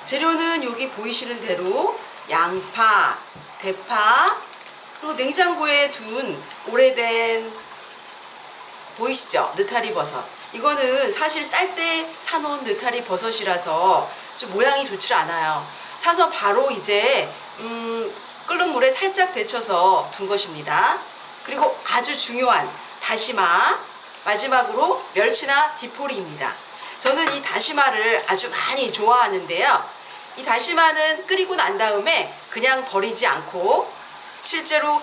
재료는 여기 보이시는 대로 양파, 대파, 그리고 냉장고에 둔 오래된 보이시죠? 느타리 버섯. 이거는 사실 쌀 때 사놓은 느타리 버섯이라서 좀 모양이 좋지 않아요. 사서 바로 이제 끓는 물에 살짝 데쳐서 둔 것입니다. 그리고 아주 중요한 다시마, 마지막으로 멸치나 디포리입니다. 저는 이 다시마를 아주 많이 좋아하는데요. 이 다시마는 끓이고 난 다음에 그냥 버리지 않고 실제로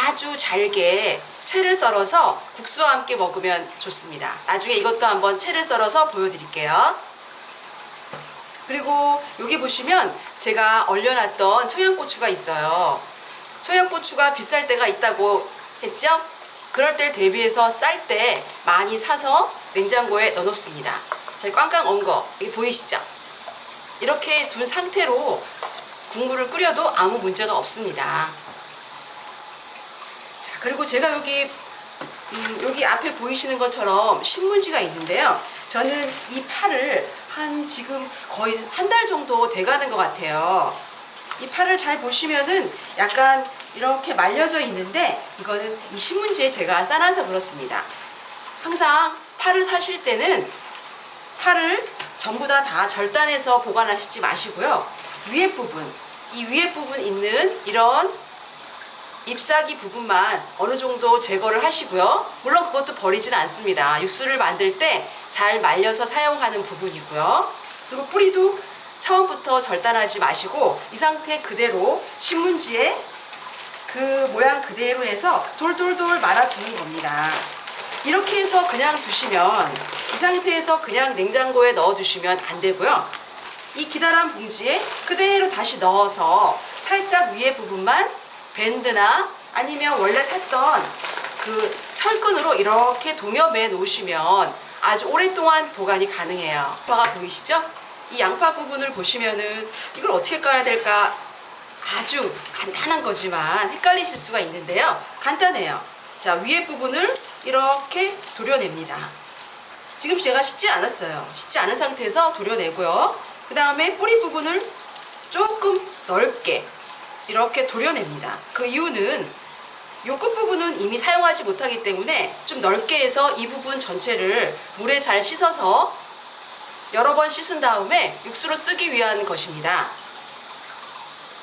아주 잘게 채를 썰어서 국수와 함께 먹으면 좋습니다. 나중에 이것도 한번 채를 썰어서 보여드릴게요. 그리고 여기 보시면 제가 얼려놨던 청양고추가 있어요. 청양고추가 비쌀 때가 있다고 했죠? 그럴 때를 대비해서 쌀 때 많이 사서 냉장고에 넣어놓습니다. 잘 꽝꽝 언 거, 여기 보이시죠? 이렇게 둔 상태로 국물을 끓여도 아무 문제가 없습니다. 자, 그리고 제가 여기 앞에 보이시는 것처럼 신문지가 있는데요. 저는 이 파를 지금 거의 한 달 정도 돼가는 것 같아요. 이 파를 잘 보시면은 약간 이렇게 말려져 있는데 이거는 이 신문지에 제가 싸놔서 그렇습니다. 항상 파를 사실 때는 파를 전부 다 절단해서 보관하시지 마시고요. 위에 부분, 이 위에 부분 있는 이런 잎사귀 부분만 어느 정도 제거를 하시고요. 물론 그것도 버리진 않습니다. 육수를 만들 때 잘 말려서 사용하는 부분이고요. 그리고 뿌리도 처음부터 절단하지 마시고 이 상태 그대로 신문지에 그 모양 그대로 해서 돌돌돌 말아두는 겁니다. 이렇게 해서 그냥 두시면 이 상태에서 그냥 냉장고에 넣어 두시면 안 되고요. 이 기다란 봉지에 그대로 다시 넣어서 살짝 위에 부분만 밴드나 아니면 원래 샀던 그 철끈으로 이렇게 동여매 놓으시면 아주 오랫동안 보관이 가능해요. 양파가 보이시죠? 이 양파 부분을 보시면은 이걸 어떻게 까야 될까 아주 간단한 거지만 헷갈리실 수가 있는데요. 간단해요. 자, 위에 부분을 이렇게 도려냅니다. 지금 제가 씻지 않았어요. 씻지 않은 상태에서 도려내고요. 그 다음에 뿌리 부분을 조금 넓게 이렇게 도려냅니다. 그 이유는 이 끝부분은 이미 사용하지 못하기 때문에 좀 넓게 해서 이 부분 전체를 물에 잘 씻어서 여러 번 씻은 다음에 육수로 쓰기 위한 것입니다.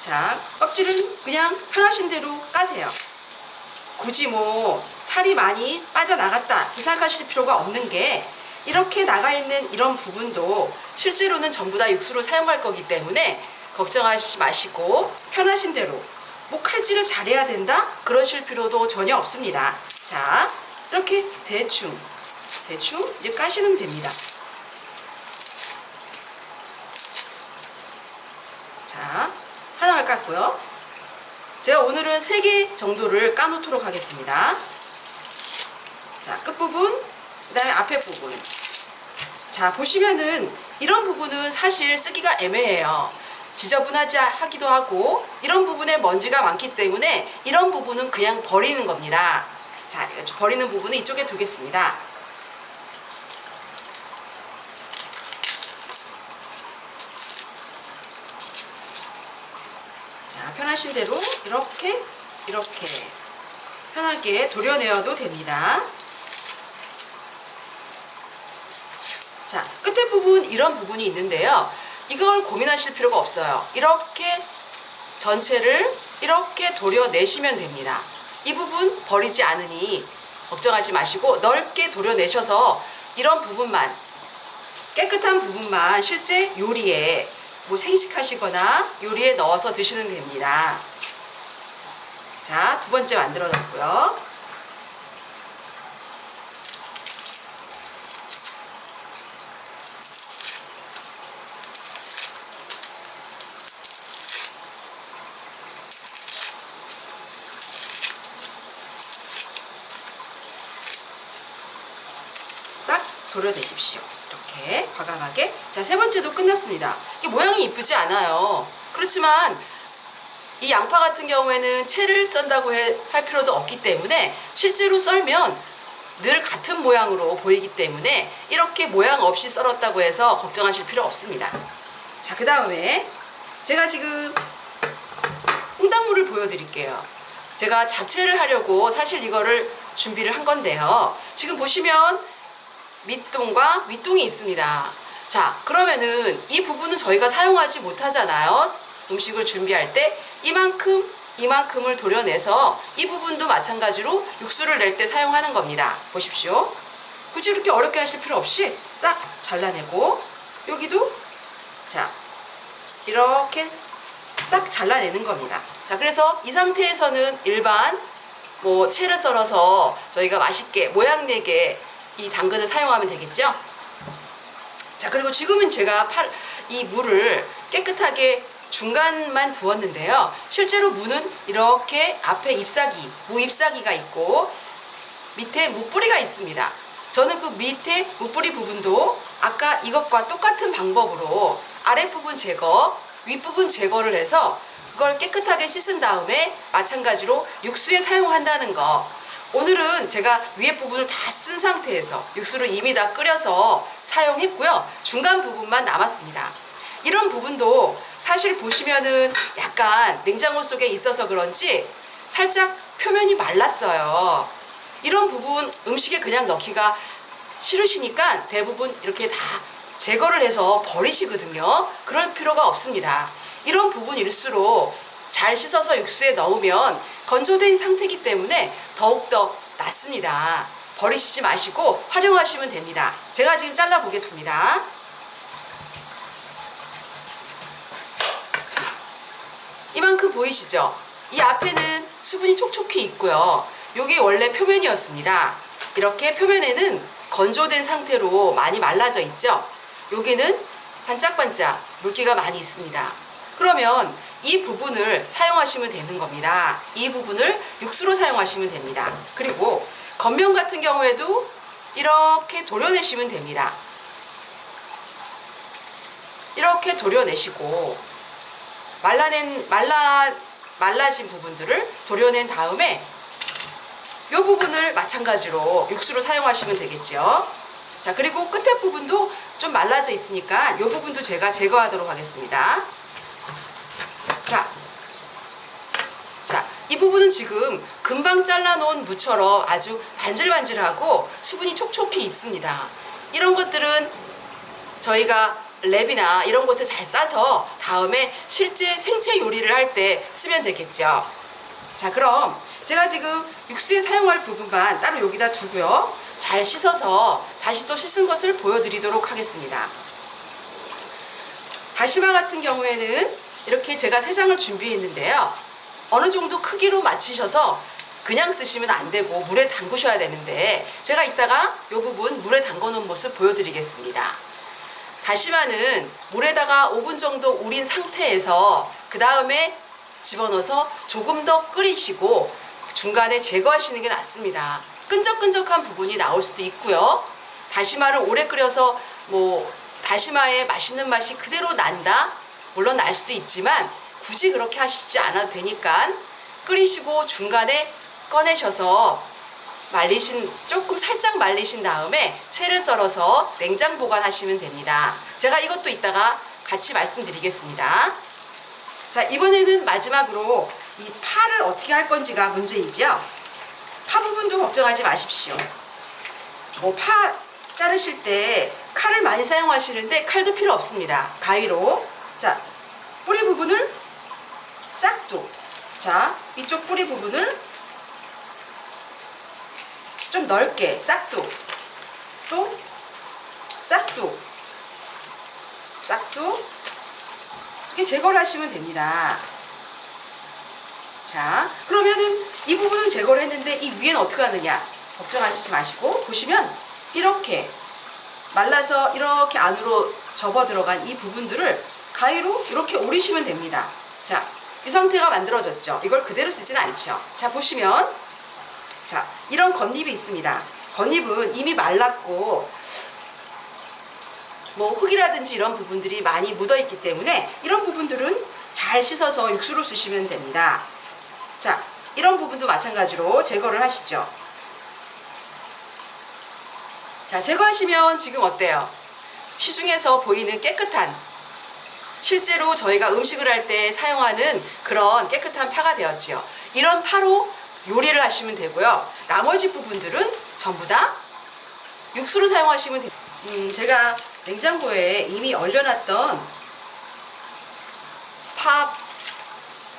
자, 껍질은 그냥 편하신 대로 까세요. 굳이 뭐 살이 많이 빠져나갔다 생각하실 필요가 없는 게 이렇게 나가 있는 이런 부분도 실제로는 전부 다 육수로 사용할 거기 때문에 걱정하시지 마시고 편하신 대로 뭐 칼질을 잘해야 된다? 그러실 필요도 전혀 없습니다. 자, 이렇게 대충 이제 까시면 됩니다. 자, 하나를 깠고요. 제가 오늘은 3개 정도를 까놓도록 하겠습니다. 자, 끝부분, 그 다음에 앞에 부분. 자, 보시면은 이런 부분은 사실 쓰기가 애매해요. 지저분하지 하기도 하고 이런 부분에 먼지가 많기 때문에 이런 부분은 그냥 버리는 겁니다. 자, 버리는 부분은 이쪽에 두겠습니다. 자, 편하신 대로 이렇게 편하게 도려내어도 됩니다. 자, 끝에 부분 이런 부분이 있는데요. 이걸 고민하실 필요가 없어요. 이렇게 전체를 이렇게 도려내시면 됩니다. 이 부분 버리지 않으니 걱정하지 마시고 넓게 도려내셔서 이런 부분만, 깨끗한 부분만 실제 요리에 뭐 생식하시거나 요리에 넣어서 드시면 됩니다. 자, 두 번째 만들어 놨고요. 싹 도려내십시오. 이렇게 과감하게. 자, 세 번째도 끝났습니다. 이 모양이 이쁘지 않아요. 그렇지만 이 양파 같은 경우에는 채를 썬다고 할 필요도 없기 때문에 실제로 썰면 늘 같은 모양으로 보이기 때문에 이렇게 모양 없이 썰었다고 해서 걱정하실 필요 없습니다. 자, 그 다음에 제가 지금 홍당무를 보여드릴게요. 제가 잡채를 하려고 사실 이거를 준비를 한 건데요. 지금 보시면 밑동과 윗동이 있습니다. 자, 그러면은 이 부분은 저희가 사용하지 못하잖아요. 음식을 준비할 때 이만큼을 도려내서 이 부분도 마찬가지로 육수를 낼 때 사용하는 겁니다. 보십시오. 굳이 이렇게 어렵게 하실 필요 없이 싹 잘라내고, 여기도 자, 이렇게 싹 잘라내는 겁니다. 자, 그래서 이 상태에서는 일반 채를 썰어서 저희가 맛있게 모양 내게 이 당근을 사용하면 되겠죠. 자, 그리고 지금은 제가 이 무를 깨끗하게 중간만 두었는데요. 실제로 무는 이렇게 앞에 무 잎사귀가 있고 밑에 무뿌리가 있습니다. 저는 그 밑에 무뿌리 부분도 아까 이것과 똑같은 방법으로 아랫부분 제거, 윗부분 제거를 해서 그걸 깨끗하게 씻은 다음에 마찬가지로 육수에 사용한다는 거. 오늘은 제가 위에 부분을 다 쓴 상태에서 육수를 이미 다 끓여서 사용했고요. 중간 부분만 남았습니다. 이런 부분도 사실 보시면은 약간 냉장고 속에 있어서 그런지 살짝 표면이 말랐어요. 이런 부분 음식에 그냥 넣기가 싫으시니까 대부분 이렇게 다 제거를 해서 버리시거든요. 그럴 필요가 없습니다. 이런 부분일수록 잘 씻어서 육수에 넣으면 건조된 상태이기 때문에 더욱더 낫습니다. 버리시지 마시고 활용하시면 됩니다. 제가 지금 잘라 보겠습니다. 자, 이만큼 보이시죠? 이 앞에는 수분이 촉촉히 있고요. 이게 원래 표면이었습니다. 이렇게 표면에는 건조된 상태로 많이 말라져 있죠. 여기는 반짝반짝 물기가 많이 있습니다. 그러면 이 부분을 사용하시면 되는 겁니다. 이 부분을 육수로 사용하시면 됩니다. 그리고 겉면 같은 경우에도 이렇게 도려내시면 됩니다. 이렇게 도려내시고 말라진 부분들을 도려낸 다음에 이 부분을 마찬가지로 육수로 사용하시면 되겠죠. 자, 그리고 끝에 부분도 좀 말라져 있으니까 이 부분도 제가 제거하도록 하겠습니다. 자, 이 부분은 지금 금방 잘라놓은 무처럼 아주 반질반질하고 수분이 촉촉히 있습니다. 이런 것들은 저희가 랩이나 이런 곳에 잘 싸서 다음에 실제 생채 요리를 할 때 쓰면 되겠죠. 자, 그럼 제가 지금 육수에 사용할 부분만 따로 여기다 두고요. 잘 씻어서 다시 또 씻은 것을 보여드리도록 하겠습니다. 다시마 같은 경우에는 이렇게 제가 3장을 준비했는데요. 어느 정도 크기로 맞추셔서 그냥 쓰시면 안 되고 물에 담그셔야 되는데 제가 이따가 이 부분 물에 담궈 놓은 모습 보여드리겠습니다. 다시마는 물에다가 5분 정도 우린 상태에서 그 다음에 집어넣어서 조금 더 끓이시고 중간에 제거하시는 게 낫습니다. 끈적끈적한 부분이 나올 수도 있고요. 다시마를 오래 끓여서 다시마의 맛있는 맛이 그대로 난다? 물론 날 수도 있지만 굳이 그렇게 하시지 않아도 되니까 끓이시고 중간에 꺼내셔서 조금 살짝 말리신 다음에 채를 썰어서 냉장 보관하시면 됩니다. 제가 이것도 이따가 같이 말씀드리겠습니다. 자, 이번에는 마지막으로 이 파를 어떻게 할 건지가 문제이죠. 파 부분도 걱정하지 마십시오. 파 자르실 때 칼을 많이 사용하시는데 칼도 필요 없습니다. 가위로. 자, 뿌리 부분을 싹둑. 자, 이쪽 뿌리 부분을 좀 넓게 싹둑. 또 싹둑. 싹둑. 이렇게 제거를 하시면 됩니다. 자, 그러면은 이 부분은 제거를 했는데 이 위에는 어떻게 하느냐 걱정하시지 마시고 보시면 이렇게 말라서 이렇게 안으로 접어 들어간 이 부분들을 가위로 이렇게 오리시면 됩니다. 자, 이 상태가 만들어졌죠. 이걸 그대로 쓰진 않죠. 자, 보시면 자, 이런 겉잎이 있습니다. 겉잎은 이미 말랐고 흙이라든지 이런 부분들이 많이 묻어 있기 때문에 이런 부분들은 잘 씻어서 육수로 쓰시면 됩니다. 자, 이런 부분도 마찬가지로 제거를 하시죠. 자, 제거하시면 지금 어때요? 시중에서 보이는 깨끗한 실제로 저희가 음식을 할 때 사용하는 그런 깨끗한 파가 되었지요. 이런 파로 요리를 하시면 되고요. 나머지 부분들은 전부 다 육수로 사용하시면 됩니다. 제가 냉장고에 이미 얼려놨던 파,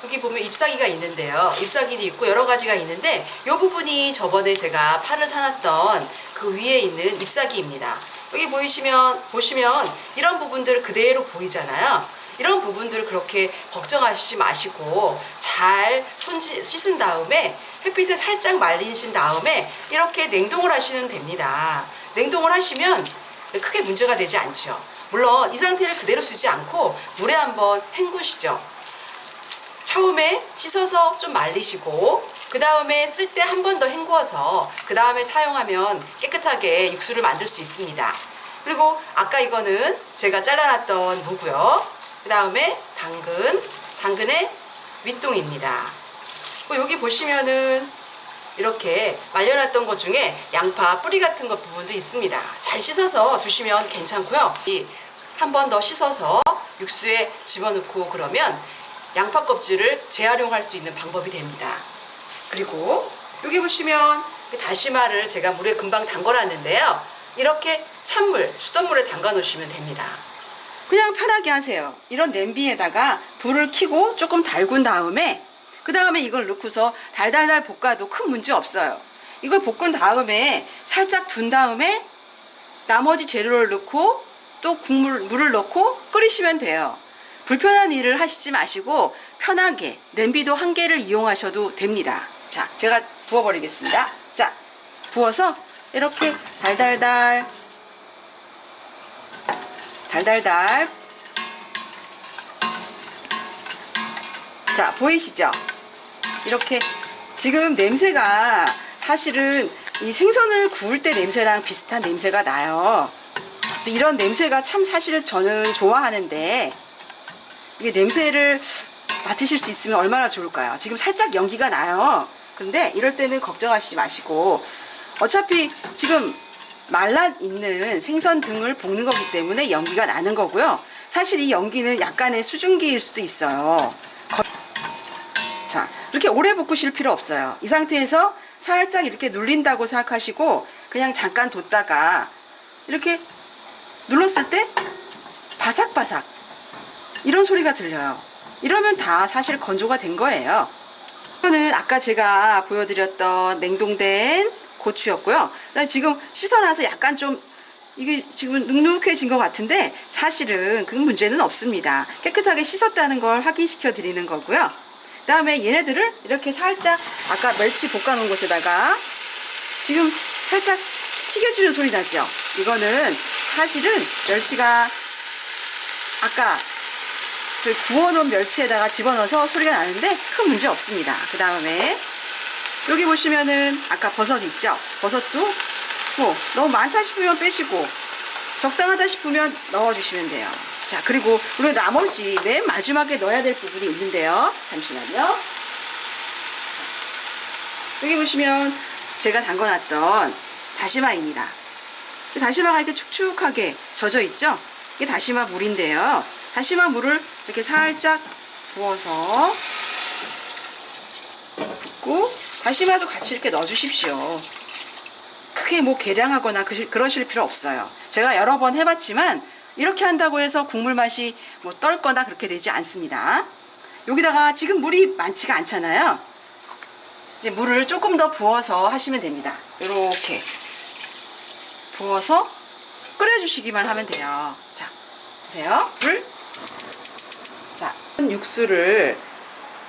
여기 보면 잎사귀가 있는데요. 잎사귀도 있고 여러 가지가 있는데 이 부분이 저번에 제가 파를 사놨던 그 위에 있는 잎사귀입니다. 여기 보시면 이런 부분들 그대로 보이잖아요. 이런 부분들 그렇게 걱정하시지 마시고 잘 씻은 다음에 햇빛에 살짝 말리신 다음에 이렇게 냉동을 하시면 됩니다. 냉동을 하시면 크게 문제가 되지 않죠. 물론 이 상태를 그대로 쓰지 않고 물에 한번 헹구시죠. 처음에 씻어서 좀 말리시고 그 다음에 쓸 때 한 번 더 헹구어서 그 다음에 사용하면 깨끗하게 육수를 만들 수 있습니다. 그리고 아까 이거는 제가 잘라놨던 무고요. 그 다음에 당근의 윗동입니다. 여기 보시면은 이렇게 말려놨던 것 중에 양파 뿌리 같은 것 부분도 있습니다. 잘 씻어서 두시면 괜찮고요. 한 번 더 씻어서 육수에 집어넣고 그러면 양파 껍질을 재활용할 수 있는 방법이 됩니다. 그리고 여기 보시면 다시마를 제가 물에 금방 담궈놨는데요. 이렇게 찬물, 수돗물에 담가 놓으시면 됩니다. 그냥 편하게 하세요. 이런 냄비에다가 불을 켜고 조금 달군 다음에 그 다음에 이걸 넣고서 달달달 볶아도 큰 문제 없어요. 이걸 볶은 다음에 살짝 둔 다음에 나머지 재료를 넣고 또 물을 넣고 끓이시면 돼요. 불편한 일을 하시지 마시고 편하게 냄비도 한 개를 이용하셔도 됩니다. 자, 제가 부어버리겠습니다. 자, 부어서 이렇게 달달달 자, 보이시죠? 이렇게 지금 냄새가 사실은 이 생선을 구울 때 냄새랑 비슷한 냄새가 나요. 이런 냄새가 참 사실은 저는 좋아하는데 이게 냄새를 맡으실 수 있으면 얼마나 좋을까요? 지금 살짝 연기가 나요. 근데 이럴 때는 걱정하시지 마시고 어차피 지금 말라있는 생선 등을 볶는 거기 때문에 연기가 나는 거고요. 사실 이 연기는 약간의 수증기일 수도 있어요. 자, 이렇게 오래 볶으실 필요 없어요. 이 상태에서 살짝 이렇게 눌린다고 생각하시고 그냥 잠깐 뒀다가 이렇게 눌렀을 때 바삭바삭 이런 소리가 들려요. 이러면 다 사실 건조가 된 거예요. 이거는 아까 제가 보여드렸던 냉동된 고추였고요. 그다음에 지금 씻어놔서 약간 좀 이게 지금 눅눅해진 것 같은데 사실은 그 문제는 없습니다. 깨끗하게 씻었다는 걸 확인시켜 드리는 거고요. 그 다음에 얘네들을 이렇게 살짝 아까 멸치 볶아놓은 곳에다가 지금 살짝 튀겨주는 소리 나죠. 이거는 사실은 멸치가 아까 저희 구워놓은 멸치에다가 집어넣어서 소리가 나는데 큰 문제 없습니다. 그 다음에 여기 보시면은 아까 버섯 있죠. 버섯도 뭐 너무 많다 싶으면 빼시고 적당하다 싶으면 넣어주시면 돼요. 자, 그리고 우리 나머지 맨 마지막에 넣어야 될 부분이 있는데요. 잠시만요. 여기 보시면 제가 담궈놨던 다시마입니다. 다시마가 이렇게 축축하게 젖어 있죠. 이게 다시마 물인데요. 다시마 물을 이렇게 살짝 부어서 붓고 다시마도 같이 이렇게 넣어 주십시오. 크게 뭐 계량하거나 그러실 필요 없어요. 제가 여러 번 해봤지만 이렇게 한다고 해서 국물 맛이 뭐 떨거나 그렇게 되지 않습니다. 여기다가 지금 물이 많지가 않잖아요. 이제 물을 조금 더 부어서 하시면 됩니다. 이렇게 부어서 끓여주시기만 하면 돼요. 자, 보세요. 물. 자, 육수를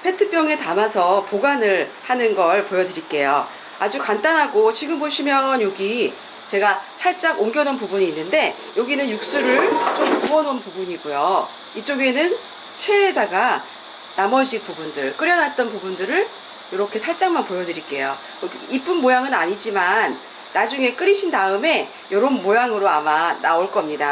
페트병에 담아서 보관을 하는 걸 보여드릴게요. 아주 간단하고 지금 보시면 여기 제가 살짝 옮겨놓은 부분이 있는데 여기는 육수를 좀 부어놓은 부분이고요. 이쪽에는 체에다가 나머지 부분들 끓여놨던 부분들을 이렇게 살짝만 보여드릴게요. 이쁜 모양은 아니지만 나중에 끓이신 다음에 이런 모양으로 아마 나올 겁니다.